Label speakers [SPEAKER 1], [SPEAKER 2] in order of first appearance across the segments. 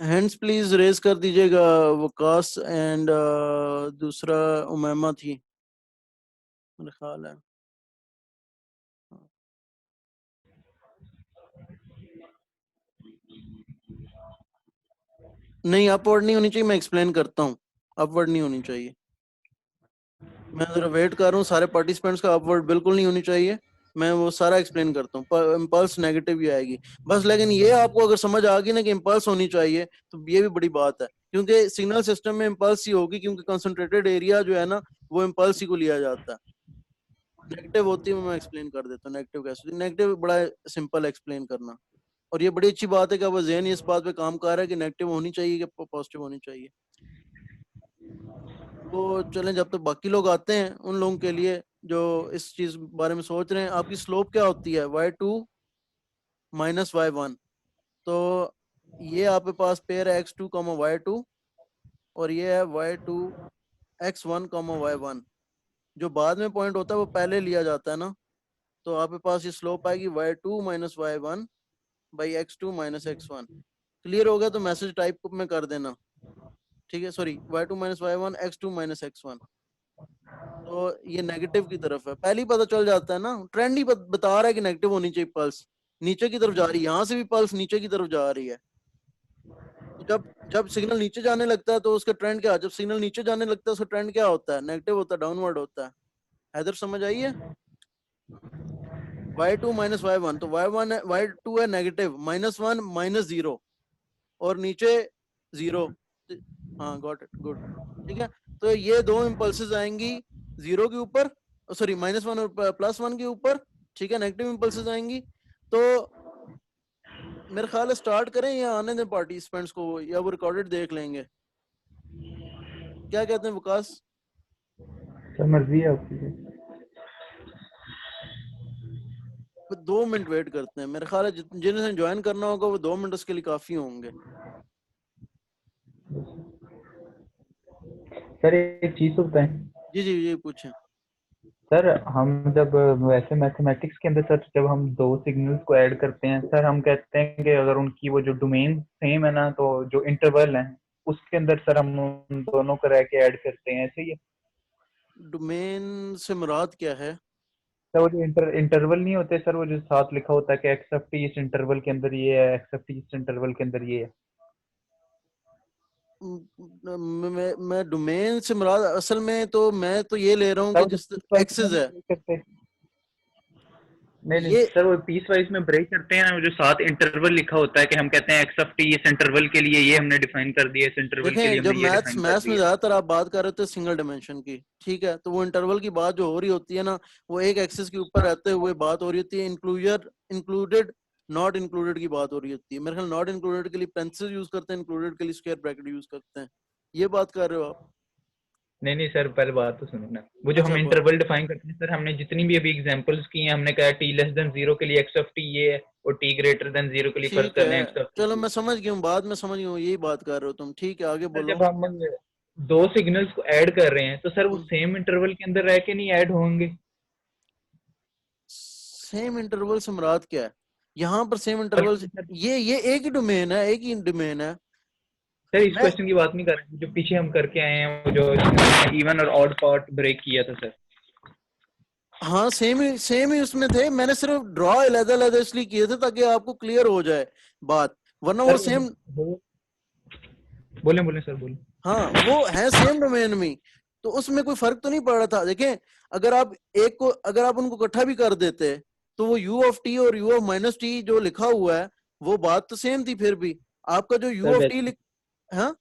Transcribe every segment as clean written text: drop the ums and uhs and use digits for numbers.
[SPEAKER 1] Hands please raise कर दीजिएगा। Waqas and दूसरा उमैमा थी मेरे ख्याल है। नहीं अपवर्ड नहीं होनी चाहिए, मैं एक्सप्लेन करता हूँ। अपवर्ड नहीं होनी चाहिए। मैं जरा वेट कर रहा हूँ सारे पार्टिसिपेंट्स का। अपवर्ड बिल्कुल नहीं होनी चाहिए। मैं वो सारा एक्सप्लेन करता हूँ। इम्पल्स नेगेटिव ही आएगी बस। लेकिन ये आपको अगर समझ आ गई ना कि इम्पल्स होनी चाहिए तो ये भी बड़ी बात है, क्योंकि सिग्नल सिस्टम में इम्पल्स ही होगी, क्योंकि कंसंट्रेटेड एरिया जो है ना वो इम्पल्स ही को लिया जाता है। नेगेटिव होती है, मैं एक्सप्लेन कर देता हूँ नेगेटिव कैसे होती है। नेगेटिव बड़ा सिंपल एक्सप्लेन करना। और ये बड़ी अच्छी बात है कि अब ज़हन इस बात पे काम कर रहा है कि नेगेटिव होनी चाहिए कि पॉजिटिव होनी चाहिए। तो चलें, जब तक बाकी लोग आते हैं उन लोगों के लिए जो इस चीज बारे में सोच रहे हैं, आपकी स्लोप क्या होती है? y2 minus y1। तो ये आपके पास पेयर है x2 y2, और ये है y2 x1 y1। जो बाद में पॉइंट होता है वो पहले लिया जाता है ना। तो आपके पास ये स्लोप आएगी y2 minus y1 by x2 minus x1। Clear हो गया तो मैसेज टाइप में कर देना। ठीक है, sorry, y2 minus y1 x2 minus x1। तो ये नेगेटिव की तरफ है, पहले ही पता चल जाता है ना। ट्रेंड ही बता रहा है कि नेगेटिव होनी चाहिए पल्स। नीचे की तरफ जा रही है, यहाँ से भी पल्स नीचे की तरफ जा रही है। तो जब जब सिग्नल नीचे जाने लगता है तो उसका ट्रेंड क्या है? जब सिग्नल नीचे जाने लगता है उसका ट्रेंड क्या होता है? नेगेटिव होता है, डाउनवर्ड होता है। हैदर समझ आई है? y2 माइनस y1, तो y1 है, y2 है नेगेटिव, -1 -0, और नीचे 0। हाँ, गॉट इट, गुड। ठीक है, तो ये दो इम्पल्सेस आएंगी 0 के ऊपर, सॉरी -1 और +1 के ऊपर। ठीक है, नेगेटिव इम्पल्सेस आएंगी। तो मेरे ख्याल है स्टार्ट करें या आने दें पार्टिसिपेंट्स को, या वो रिकॉर्डेड देख लेंगे? क्या कहते हैं विकास?
[SPEAKER 2] सर मर्जी है आपकी।
[SPEAKER 1] 2 मिनट वेट करते हैं, मेरे ख्याल है जिन्हें ज्वाइन करना होगा वो 2 मिनट उसके लिए काफी होंगे।
[SPEAKER 2] सर एक चीज तो बताएं।
[SPEAKER 1] जी जी जी, पूछें।
[SPEAKER 2] सर हम जब वैसे मैथमेटिक्स के अंदर सर जब हम दो सिग्नल्स को ऐड करते हैं सर, हम कहते हैं कि अगर उनकी वो जो डोमेन सेम है ना, तो जो इंटरवल है उसके अंदर सर हम उन दोनों को रह के ऐड करते हैं, ऐसे ही है।
[SPEAKER 1] डोमेन से मुराद क्या है?
[SPEAKER 2] सर वो जो इंटरवल नहीं होते सर, वो जो साथ लिखा होता है कि एक्स ऑफ टी इस इंटरवल के अंदर ये है, एक्स ऑफ टी इस इंटरवल के अंदर ये है।
[SPEAKER 1] मैं डोमेन से मुराद असल में तो मैं तो ये ले रहा हूँ
[SPEAKER 2] सर
[SPEAKER 1] कि
[SPEAKER 2] वो जो
[SPEAKER 1] जिस
[SPEAKER 2] पीस वाइज में
[SPEAKER 1] एक्सिस है
[SPEAKER 2] ब्रेक करते हैं, नहीं नहीं
[SPEAKER 1] ये।
[SPEAKER 2] सर वो पीस वाइज में ब्रेक करते हैं ना, वो जो साथ इंटरवल लिखा होता है कि हम कहते हैं एक्स ऑफ टी इस इंटरवल के लिए ये हमने डिफाइन कर दिया, इस इंटरवल के लिए
[SPEAKER 1] देखें, जब
[SPEAKER 2] हमने ये
[SPEAKER 1] मैथ्स
[SPEAKER 2] डिफाइन कर
[SPEAKER 1] मैथ्स में
[SPEAKER 2] दिया।
[SPEAKER 1] ज्यादातर आप बात कर रहे थे सिंगल डायमेंशन की, ठीक है, तो वो इंटरवल की बात जो हो रही होती है ना, वो एक एक्सिस के ऊपर रहते हुए बात हो रही होती है। इंक्लूजर, इंक्लूडेड, नॉट इंक्लूडेड की बात हो रही होती है। मेरे ख्याल नॉट इंक्लूडेड के लिए पेंसिल यूज करते हैं, इंक्लूडेड के लिए स्क्वायर ब्रैकेट यूज करते हैं। ये बात कर रहे हो आप?
[SPEAKER 2] नहीं नहीं सर, पहले बात तो सुनो ना। वो जो हम
[SPEAKER 1] अच्छा,
[SPEAKER 2] इंटरवल डिफाइन करते हैं सर, हमने जितनी भी अभी एग्जांपल्स की हैं, हमने कहा टी लेस देन जीरो के लिए एक्स ऑफ टी ये है, और टी ग्रेटर देन जीरो के लिए फर्ज
[SPEAKER 1] ठीक
[SPEAKER 2] कर लें
[SPEAKER 1] है,
[SPEAKER 2] एक्स ऑफ
[SPEAKER 1] चलो
[SPEAKER 2] टी।
[SPEAKER 1] मैं समझ गया हूँ, बाद में समझ गया हूँ, यही बात कर रहे हो तुम। ठीक है, आगे
[SPEAKER 2] सर
[SPEAKER 1] बोलो।
[SPEAKER 2] जब हम दो सिग्नल्स को ऐड कर रहे हैं तो सर वो
[SPEAKER 1] हम्म,
[SPEAKER 2] सेम इंटरवल के अंदर रह के नहीं ऐड होंगे?
[SPEAKER 1] सेम इंटरवल से मुराद क्या है यहाँ पर? सेम
[SPEAKER 2] और
[SPEAKER 1] इंटरवल ये एक ही डोमेन है, एक ही डोमेन है।
[SPEAKER 2] सर इस
[SPEAKER 1] मैं
[SPEAKER 2] क्वेश्चन की बात नहीं कर रहे, जो पीछे हम करके आए हैं, वो जो इवन और ऑड पार्ट ब्रेक किया था सर।
[SPEAKER 1] हाँ, सेम ही उसमें थे। मैंने सिर्फ ड्रॉ अलग-अलग इसलिए किए थे ताकि आपको क्लियर हो जाए बात, वरना वो
[SPEAKER 2] सर
[SPEAKER 1] सेम।
[SPEAKER 2] बोले बोले सर बोले।
[SPEAKER 1] हाँ, वो है सेम डोमेन में, तो उसमें कोई फर्क तो नहीं पड़ रहा था। देखें, अगर आप एक को, अगर आप उनको इकट्ठा भी कर देते तो वो u ऑफ टी और u ऑफ माइनस टी जो लिखा हुआ है वो बात तो सेम थी। फिर भी आपका जो u
[SPEAKER 2] सर
[SPEAKER 1] ऑफ टी
[SPEAKER 2] वैसे
[SPEAKER 1] हाँ।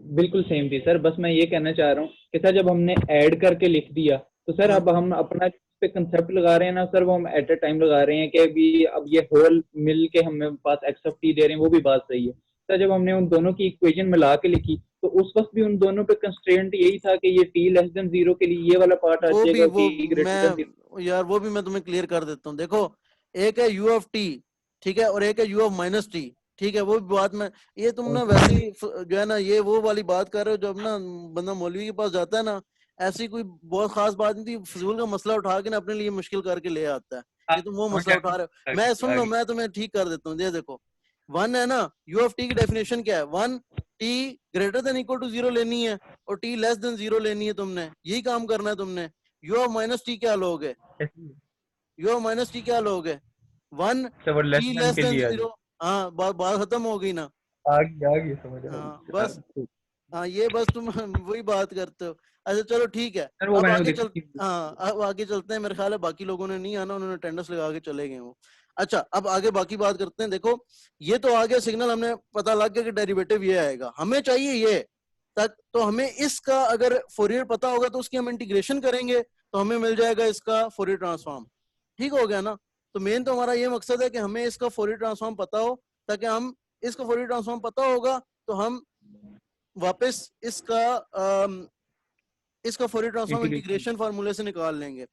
[SPEAKER 2] बिल्कुल सेम थी सर, बस मैं ये कहना चाह रहा हूँ कि सर जब हमने ऐड करके लिख दिया तो सर
[SPEAKER 1] हाँ,
[SPEAKER 2] अब हम अपना पे कंसेप्ट लगा रहे हैं ना सर, वो हम एट अ टाइम लगा रहे हैं कि अभी अब ये होल मिल के हमें पास एक्स ऑफ टी दे रहे हैं, वो भी बात सही है। सर जब हमने उन दोनों की इक्वेशन मिला के लिखी तो उस वक्त भी उन दोनों पे कंस्ट्रेंट यही था कि ये टी लेस देन जीरो के लिए ये वाला पार्ट आ
[SPEAKER 1] वो भी
[SPEAKER 2] जाएगा,
[SPEAKER 1] वो
[SPEAKER 2] टी ग्रेटर देन जीरो।
[SPEAKER 1] मैं यार वो भी मैं तुम्हें क्लियर कर देता हूँ। देखो, एक है u ऑफ टी, ठीक है, और एक है u ऑफ माइनस टी, ठीक है। वो भी बात में, ये तुम ना वैसे ही जो है ना ये वो वाली बात कर रहे हो। जब ना बंदा मौलवी के पास जाता है ना, ऐसी कोई बहुत खास बात नहीं थी, फजूल का मसला उठा के ना अपने लिए मुश्किल करके ले आता है।
[SPEAKER 2] हाँ,
[SPEAKER 1] ये तुम वो
[SPEAKER 2] समझ
[SPEAKER 1] मसला
[SPEAKER 2] आ
[SPEAKER 1] उठा रहे हो।
[SPEAKER 2] गया,
[SPEAKER 1] मैं सुन
[SPEAKER 2] आ
[SPEAKER 1] लो,
[SPEAKER 2] गया।
[SPEAKER 1] मैं तुम्हें ठीक कर देता हूँ। ये देखो, वन है ना, यू ऑफ टी की डेफिनेशन क्या है, one T greater than equal to zero लेनी है और टी लेस देन जीरो लेनी है, तुमने यही काम करना है तुमने। यू ऑफ माइनस टी क्या लोगे, यू ऑफ माइनस टी क्या लोगे, one
[SPEAKER 2] less
[SPEAKER 1] T
[SPEAKER 2] than
[SPEAKER 1] less
[SPEAKER 2] के
[SPEAKER 1] देन
[SPEAKER 2] लिए
[SPEAKER 1] जीरो। हाँ बात खत्म हो गई ना।
[SPEAKER 2] आ गई समझ
[SPEAKER 1] हाँ बस, हाँ ये बस तुम वही बात करते हो। अच्छा चलो ठीक है,
[SPEAKER 2] सर वो
[SPEAKER 1] अब
[SPEAKER 2] मैंने
[SPEAKER 1] आगे चल,
[SPEAKER 2] देखी।
[SPEAKER 1] हाँ अब आगे चलते हैं, मेरे ख्याल है बाकी लोगों ने नहीं आना, उन्होंने अटेंडेंस लगा के चले गए वो। अच्छा अब आगे बाकी बात करते हैं। देखो ये तो आ गया सिग्नल, हमने पता लग गया कि डेरिवेटिव ये आएगा, हमें चाहिए ये तक, तो हमें इसका अगर फोरियर पता होगा तो उसकी हम इंटीग्रेशन करेंगे तो हमें मिल जाएगा इसका फोरियर ट्रांसफॉर्म। ठीक हो गया ना। तो मेन तो हमारा ये मकसद है कि हमें इसका फोरियर ट्रांसफॉर्म पता हो, ताकि हम इसका फोरियर ट्रांसफॉर्म पता होगा तो हम वापस इसका फोरियर ट्रांसफॉर्म
[SPEAKER 2] इंटीग्रेशन
[SPEAKER 1] इंटीग्रेशन फार्मूले से निकाल लेंगे।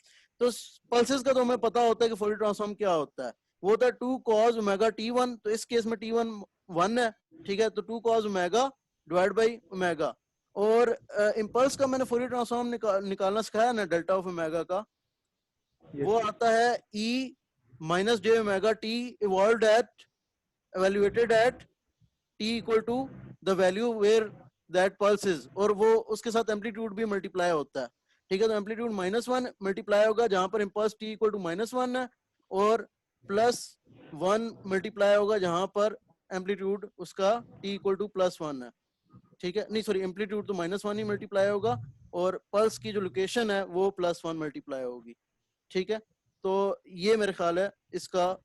[SPEAKER 1] तो पल्सेस का तो हमें पता होता है कि फोरियर ट्रांसफॉर्म क्या होता है, वो होता है 2 cos ओमेगा t1, तो इस केस में t1 1 है, ठीक है, तो 2 cos omega divide by omega. और इम्पल्स का मैंने फोरियर ट्रांसफॉर्म निकालना सिखाया ना डेल्टा ऑफ ओमेगा का, वो आता है e minus j omega T evolve eight evaluated at t equal to the value where that pulse is, और वो उसके साथ एम्पलीट्यूड भी मल्टीप्लाई होता है। ठीक है, तो एम्पलीट्यूड -1 मल्टीप्लाई होगा जहां पर इम्पल्स t इक्वल टू -1 है, और +1 मल्टीप्लाई होगा जहां पर एम्पलीट्यूड उसका t इक्वल टू +1 है। ठीक है, नहीं सॉरी, एम्पलीट्यूड तो -1 ही मल्टीप्लाई होगा और पल्स की जो लोकेशन है वो +1 मल्टीप्लाई होगी। ठीक है, तो ये मेरे ख्याल है इसका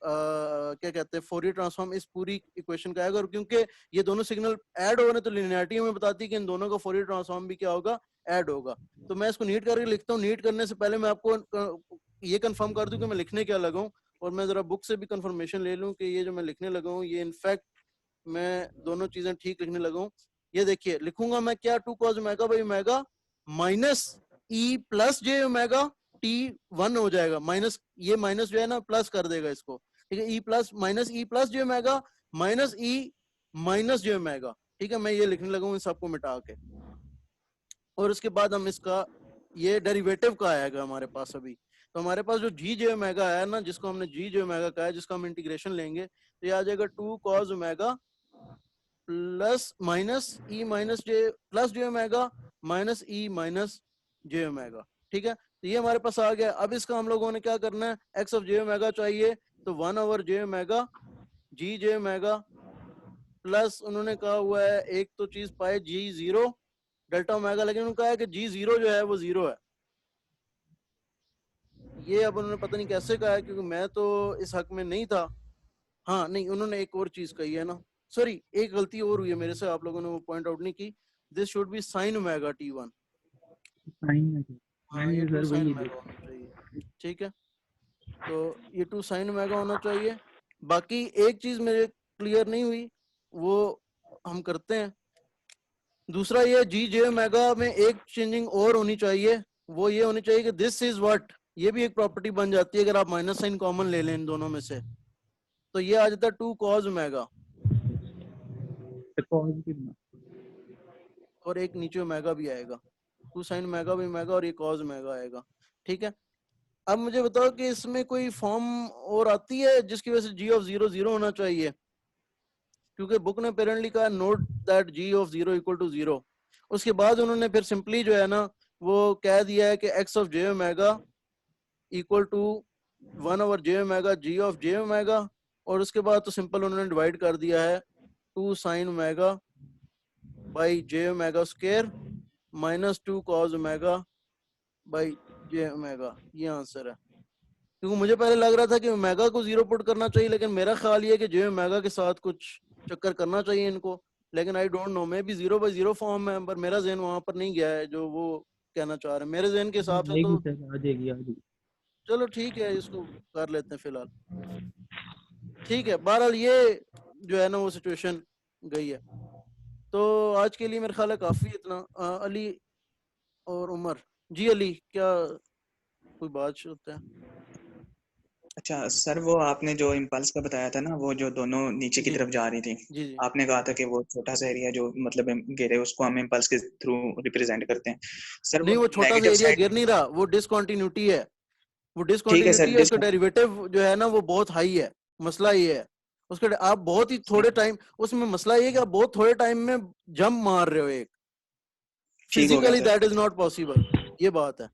[SPEAKER 1] क्या कहते हैं फोरियर ट्रांसफॉर्म इस पूरी इक्वेशन का आएगा। और क्योंकि ये दोनों सिग्नल ऐड हो रहे हैं तो लिनियरिटी हमें बताती है कि इन दोनों का फोरियर ट्रांसफॉर्म भी क्या होगा, ऐड होगा। तो मैं इसको नीट करके लिखता हूँ। नीट करने से पहले मैं आपको ये कंफर्म कर दूं कि मैं लिखने क्या लगा हूँ, और मैं जरा बुक से भी कंफर्मेशन ले लूँ कि ये जो मैं लिखने लगा हूँ ये इनफैक्ट मैं दोनों चीजें ठीक लिखने लगा हूँ। ये देखिए लिखूंगा मैं क्या, 2 cos omega by omega minus e plus j omega T 1 हो जाएगा, माइनस ये माइनस जो है ना प्लस कर देगा इसको। ठीक है, e plus minus e plus j omega minus e minus j omega. ठीक है, मैं ये लिखने लगा हूँ इन सबको मिटा के, और उसके बाद हम इसका ये डेरिवेटिव का आएगा हमारे पास अभी। तो हमारे पास जो जी जे ओमेगा है ना, जिसको हमने जी जे ओमेगा कहा है, जिसका हम इंटीग्रेशन लेंगे, तो ये आ जाएगा 2 cos omega plus minus e minus जे plus j omega minus e minus j omega. ठीक है, तो ये हमारे पास आ गया। अब इसका हम लोगों ने क्या करना है, एक्स ऑफ जे ओमेगा चाहिए, तो 1 ओवर जे ओमेगा जी जे ओमेगा प्लस उन्होंने कहा हुआ है एक तो चीज पाए जी जीरो डेल्टा ओमेगा, लेकिन उन्होंने कहा है कि जी जीरो जो है वो जीरो है। ये अब उन्होंने पता नहीं कैसे कहा है, क्योंकि मैं तो इस हक में नहीं था। हाँ नहीं, उन्होंने एक और चीज कही है ना, सॉरी एक गलती और हुई है मेरे से, आप लोगों ने वो पॉइंट आउट नहीं की, this should be sine omega t1। हाँ ये 2 साइन ओमेगा होना चाहिए। ठीक है, तो ये 2 साइन ओमेगा होना चाहिए। बाकी एक चीज मेरे क्लियर नहीं हुई, वो हम करते हैं। दूसरा ये जी जे ओमेगा में एक चेंजिंग और होनी चाहिए, वो ये होनी चाहिए कि दिस इज व्हाट, ये भी एक प्रॉपर्टी बन जाती है अगर आप माइनस साइन कॉमन ले लें इन दोनों में से, तो ये आ जाता है 2 cos ओमेगा, और एक नीचे ओमेगा भी आएगा, 2 साइन ओमेगा भी ओमेगा, और ये cos ओमेगा आएगा। ठीक है, अब मुझे बताओ कि इसमें कोई फॉर्म और आती है जिसकी वजह से जी ऑफ जीरो जीरो होना चाहिए, क्योंकि बुक ने अपेरेंटली कहा note that G of zero equal to zero. उसके बाद उन्होंने फिर सिंपली जो है ना वो कह दिया है कि X of J omega equal to 1 over J omega G of J omega, और उसके बाद तो सिंपल उन्होंने डिवाइड कर दिया है 2 sine omega by J omega square minus 2 cos omega by J omega. ये आंसर है, क्योंकि मुझे पहले लग रहा था कि ओमेगा को जीरो पुट करना चाहिए, लेकिन मेरा ख्याल ये है कि जे ओमेगा के साथ कुछ चक्कर करना चाहिए इनको, लेकिन I don't know, may be 0 by 0 form है, पर मेरा जहन वहां पर नहीं गया है जो वो कहना चाह रहे हैं। मेरे जहन के हिसाब से तो
[SPEAKER 2] आ जाएगी।
[SPEAKER 1] चलो ठीक है, इसको कर लेते हैं फिलहाल। ठीक है, बहरहाल ये जो है ना वो सिचुएशन गई है। तो आज के लिए मेरे ख्याल है काफी इतना। अली और उमर जी, अली क्या कोई बात होता है?
[SPEAKER 3] अच्छा सर, वो आपने जो इम्पल्स का बताया था ना, वो जो दोनों नीचे की
[SPEAKER 1] जी
[SPEAKER 3] तरफ जा रही थी,
[SPEAKER 1] जी जी
[SPEAKER 3] आपने कहा था कि वो छोटा सा एरिया जो मतलब घेरे उसको हम इम्पल्स के थ्रू रिप्रेजेंट करते हैं। सर
[SPEAKER 1] नहीं,
[SPEAKER 3] वो
[SPEAKER 1] वो छोटा सा
[SPEAKER 3] नेगेटिव
[SPEAKER 1] एरिया गिर
[SPEAKER 3] साइड,
[SPEAKER 1] नहीं रहा, वो डिसकंटिन्यूटी है, वो
[SPEAKER 3] ठीक है
[SPEAKER 1] डिसकंटिन्यूटी
[SPEAKER 3] सर,
[SPEAKER 1] है, उसका डेरिवेटिव जो है ना वो बहुत हाई है, मसला ये है। उसके आप बहुत ही थोड़े टाइम, उसमें मसला ये कि आप बहुत थोड़े टाइम में जंप मार रहे हो एक,
[SPEAKER 3] ठीक हो गया
[SPEAKER 1] physically
[SPEAKER 3] sir.
[SPEAKER 1] That is not possible, ये बात है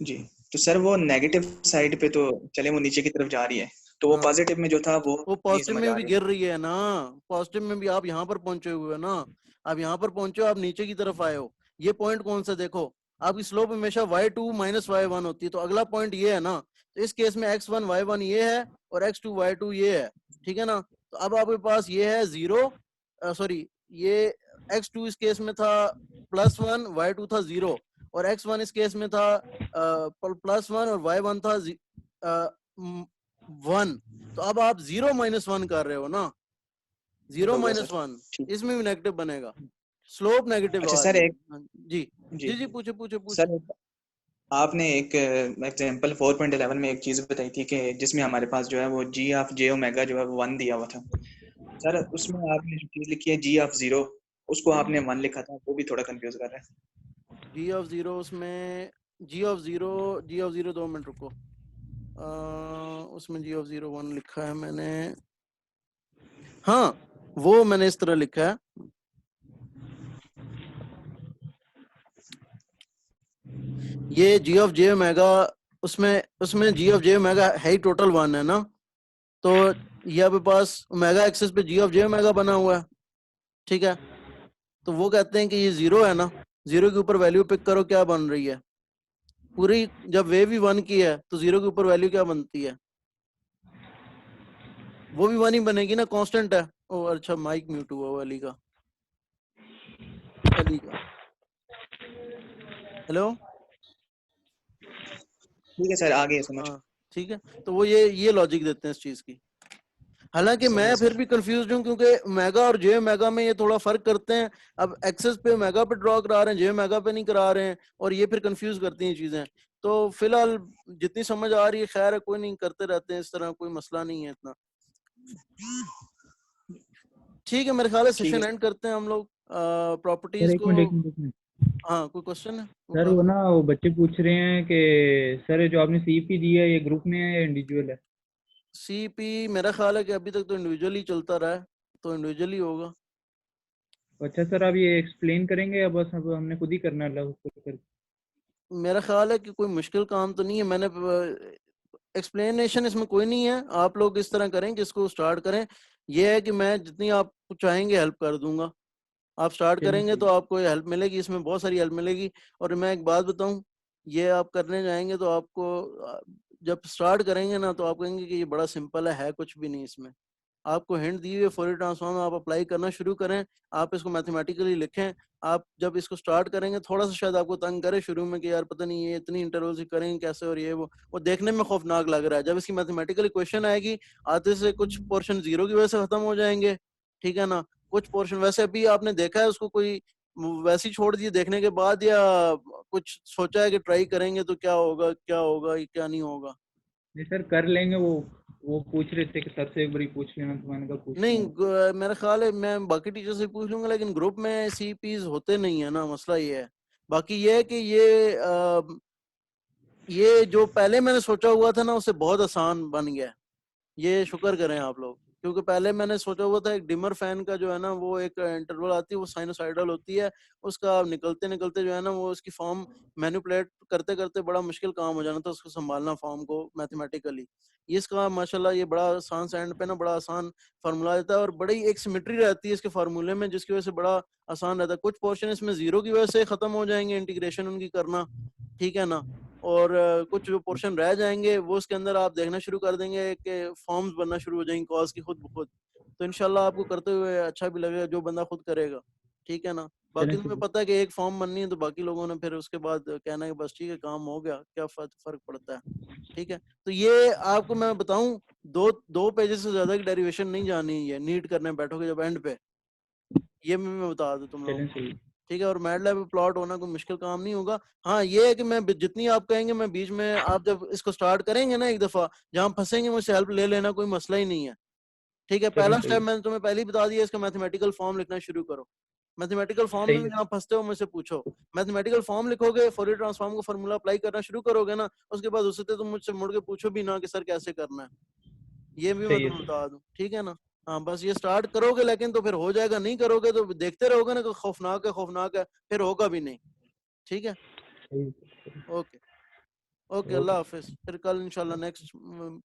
[SPEAKER 3] जी, तो सर वो नेगेटिव साइड पे तो चले वो नीचे की तरफ जा रही है, तो वो
[SPEAKER 1] हाँ।
[SPEAKER 3] पॉजिटिव में जो था वो
[SPEAKER 1] वो
[SPEAKER 3] नहीं
[SPEAKER 1] पॉजिटिव
[SPEAKER 3] समझ
[SPEAKER 1] में
[SPEAKER 3] आ
[SPEAKER 1] भी
[SPEAKER 3] रही।
[SPEAKER 1] गिर रही है ना, पॉजिटिव में भी आप यहाँ पर पहुंचे हुए हो ना, आप यहाँ पर पहुंचे हो, आप नीचे की तरफ आए हो। ये पॉइंट कौन सा, देखो आपकी स्लोप हमेशा y2 माइनस y1 होती है, तो अगला पॉइंट ये है ना, तो इस केस में x1 y1 ये है और x2 y2 ये है, ठीक है ना। तो अब आपके पास ये है 0, सॉरी ये x2 इस केस में था +1, y2 था 0, और x1 इस केस में था +1 और y1 था 1। तो अब आप 0 - 1 कर रहे हो ना, 0
[SPEAKER 3] हो गया
[SPEAKER 1] -
[SPEAKER 3] सर।
[SPEAKER 1] 1
[SPEAKER 3] ठीक।
[SPEAKER 1] इसमें भी नेगेटिव बनेगा, स्लोप नेगेटिव
[SPEAKER 3] अच्छा
[SPEAKER 1] आ
[SPEAKER 3] सर
[SPEAKER 1] रही है।
[SPEAKER 3] एक,
[SPEAKER 1] हाँ, जी
[SPEAKER 3] जी
[SPEAKER 1] जी जी पूछे पूछे पूछे।
[SPEAKER 3] सर, आपने एक एग्जांपल 4.11 में एक चीज बताई थी कि जिसमें हमारे पास जो है वो जी ऑफ जे ओमेगा जो है वो 1 दिया हुआ था। सर उसमें आपने जो चीज लिखी है जी ऑफ 0, उसको आपने 1 लिखा था, वो भी थोड़ा कंफ्यूज कर रहा है।
[SPEAKER 1] जी ऑफ 0 उसमें, जी ऑफ 0 2 मिनट रुको, उसमें जी ऑफ 0 1 लिखा है मैंने, हाँ वो मैंने इस तरह लिखा है, ये जी ऑफ जे ओमेगा, उसमें उसमें जी ऑफ जे ओमेगा है ही टोटल 1 है ना, तो ये आपके पास ओमेगा एक्सिस पे जी ऑफ जे ओमेगा बना हुआ है, ठीक है। तो वो कहते हैं कि ये 0 है ना, 0 के ऊपर वैल्यू पिक करो क्या बन रही है पूरी, जब वेव भी 1 की है तो 0 के ऊपर वैल्यू क्या बनती है, वो भी 1 ही बनेगी ना, कांस्टेंट है। ओ अच्छा माइक म्यूट हुआ वो अली का, अली का, हेलो,
[SPEAKER 3] ठीक है सर, आ गया समझ।
[SPEAKER 1] हाँ ठीक है। तो वो ये लॉजिक देते हैं इस चीज की। हालांकि
[SPEAKER 3] सही है
[SPEAKER 1] मैं फिर
[SPEAKER 3] सर।
[SPEAKER 1] भी कंफ्यूज हूँ क्योंकि मेगा और जे मेगा में ये थोड़ा फर्क करते हैं, अब एक्सेस पे मेगा पे ड्रॉ करा रहे हैं, जे मेगा पे नहीं करा रहे हैं, और ये फिर कंफ्यूज करती हैं चीजें। तो फिलहाल जितनी समझ आ रही है खैर है, कोई नहीं, करते रहते हैं इस तरह, कोई मसला नहीं है इतना। ठीक है, मेरे ख्याल है
[SPEAKER 3] ठीक है
[SPEAKER 1] सेशन एंड करते हैं हम लोग
[SPEAKER 2] सर
[SPEAKER 1] प्रॉपर्टीज
[SPEAKER 2] एक
[SPEAKER 1] को।
[SPEAKER 2] मिनट एक मिनट एक मिनट।
[SPEAKER 1] हाँ कोई क्वेश्चन है
[SPEAKER 2] सर
[SPEAKER 1] उठा
[SPEAKER 2] वो
[SPEAKER 1] लो।
[SPEAKER 2] ना वो बच्चे पूछ रहे हैं कि सर जो आपने सीपी दी है ये ग्रुप में है या इंडिविजुअल है?
[SPEAKER 1] सीपी मेरा ख्याल है कि अभी तक तो इंडिविजुअली चलता रहा है, तो इंडिविजुअली होगा।
[SPEAKER 2] अच्छा सर आप ये एक्सप्लेन करेंगे या बस अब हमने खुद ही करना है कर?
[SPEAKER 1] मेरा ख्याल है कि कोई मुश्किल काम तो नहीं है, मैंने एक्सप्लेनेशन इसमें कोई नहीं है, आप लोग इस तरह करें कि इसको स्टार्ट करें, ये है कि मैं जितनी आप चाहेंगे हेल्प कर दूंगा, आप स्टार्ट
[SPEAKER 2] चलें
[SPEAKER 1] करेंगे
[SPEAKER 2] सही।
[SPEAKER 1] तो आपको हेल्प मिलेगी, इसमें बहुत सारी हेल्प मिलेगी। और मैं एक बात बताऊं, ये आप करने जाएंगे तो आपको जब स्टार्ट करेंगे ना तो आप कहेंगे कि ये बड़ा सिंपल है कुछ भी नहीं इसमें। आपको हिंट दी हुई फोरियर ट्रांसफॉर्म आप अप्लाई करना शुरू करें, आप इसको मैथमेटिकली लिखें। आप जब इसको स्टार्ट करेंगे थोड़ा सा शायद आपको तंग करे शुरू में कि यार पता नहीं ये इतनी इंटरवल से करेंगे कैसे, और ये वो देखने में खौफनाक लग रहा है। जब इसकी मैथमेटिकल इक्वेशन आएगी, आते से कुछ पोर्शन जीरो की वजह से खत्म हो जाएंगे, ठीक है ना। कुछ पोर्शन वैसे अभी आपने देखा है उसको कोई वैसे ही छोड़ दिए देखने के बाद, या कुछ सोचा है कि ट्राई करेंगे तो क्या होगा क्या होगा क्या नहीं होगा?
[SPEAKER 2] नहीं सर कर लेंगे वो पूछ रहे थे कि सर से एक बार पूछ लेना, तो मैंने कहा पूछ
[SPEAKER 1] नहीं
[SPEAKER 2] लूंगा।
[SPEAKER 1] मेरा ख्याल है मैं बाकी टीचर से पूछ लूंगा, लेकिन ग्रुप में सीपीज होते नहीं है ना, मसला ये है। बाकी ये है कि ये जो पहले मैंने सोचा हुआ था ना उससे बहुत आसान बन गया है, ये शुक्र करें आप लोग। क्योंकि पहले मैंने सोचा हुआ था एक डिमर फैन का जो है ना वो एक इंटरवल आती है वो साइनोसाइडल होती है, उसका निकलते निकलते जो है ना वो उसकी फॉर्म मैनिपुलेट करते करते बड़ा मुश्किल काम हो जाना था उसको संभालना फॉर्म को मैथमेटिकली। ये इसका माशाल्लाह ये बड़ा आसान सा एंड पे ना बड़ा आसान फार्मूला देता है, और बड़ी एक सिमेट्री रहती है इसके फार्मूले में, जिसकी वजह से बड़ा आसान रहता है। कुछ पोर्शन इसमें जीरो की वजह से खत्म हो जाएंगे इंटीग्रेशन उनकी करना, ठीक है ना। और कुछ जो पोर्शन रह जाएंगे वो उसके अंदर आप देखना शुरू कर देंगे कि फॉर्म्स बनना शुरू हो जाएंगी कॉस की खुद ब खुद। तो इंशाल्लाह आपको करते हुए अच्छा भी लगेगा जो बंदा खुद करेगा, ठीक है ना। बाकी
[SPEAKER 2] चलें
[SPEAKER 1] तुम्हें
[SPEAKER 2] सर।
[SPEAKER 1] पता है कि एक फॉर्म बननी है तो बाकी लोगों ने फिर उसके बाद कहना है कि बस ठीक है काम हो गया, क्या फर्क पड़ता है, ठीक है। तो ये आपको मैं बताऊं, दो पेजेस से ज्यादा की डेरिवेशन नहीं जानी है, नीट करने बैठोगे जब एंड पे, ये मैं बता दूं तुम लोगों
[SPEAKER 2] चलें
[SPEAKER 1] को,
[SPEAKER 2] सही।
[SPEAKER 1] ठीक है। और मैटलैब में प्लॉट होना कोई मुश्किल काम नहीं होगा। हाँ ये है कि मैं जितनी आप कहेंगे मैं बीच में, आप जब इसको स्टार्ट करेंगे ना एक दफा जहां फंसेंगे मुझसे हेल्प ले लेना, कोई मसला ही नहीं है, ठीक है।
[SPEAKER 2] चलें
[SPEAKER 1] पहला
[SPEAKER 2] सही।
[SPEAKER 1] स्टेप मैंने तुम्हें पहले ही बता दिया, इसका मैथमेटिकल फॉर्म लिखना शुरू करो। मैथमेटिकल फॉर्म में
[SPEAKER 2] सही
[SPEAKER 1] भी
[SPEAKER 2] है।
[SPEAKER 1] जहाँ फंसते हो मुझसे पूछो, मैथमेटिकल फॉर्म लिखोगे, फोरियर ट्रांसफॉर्म का फॉर्मूला अप्लाई करना शुरू करोगे ना, उसके बाद उससे तुम मुझसे मुड़ के पूछो भी ना कि सर कैसे करना है, ये भी मैं
[SPEAKER 2] सही है
[SPEAKER 1] तुम्हें
[SPEAKER 2] सर।
[SPEAKER 1] बता दूं, ठीक है ना। हाँ बस ये स्टार्ट करोगे लेकिन तो फिर हो जाएगा, नहीं करोगे तो देखते रहोगे ना कि खौफनाक है, फिर होगा भी नहीं। ठीक है,
[SPEAKER 2] सही है सर।
[SPEAKER 1] ओके। ओके,
[SPEAKER 2] ओके
[SPEAKER 1] अल्लाह हाफिज। फिर कल इंशाल्लाह नेक्स्ट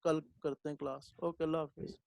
[SPEAKER 1] कल करते हैं क्लास। ओके, अल्लाह हाफिज।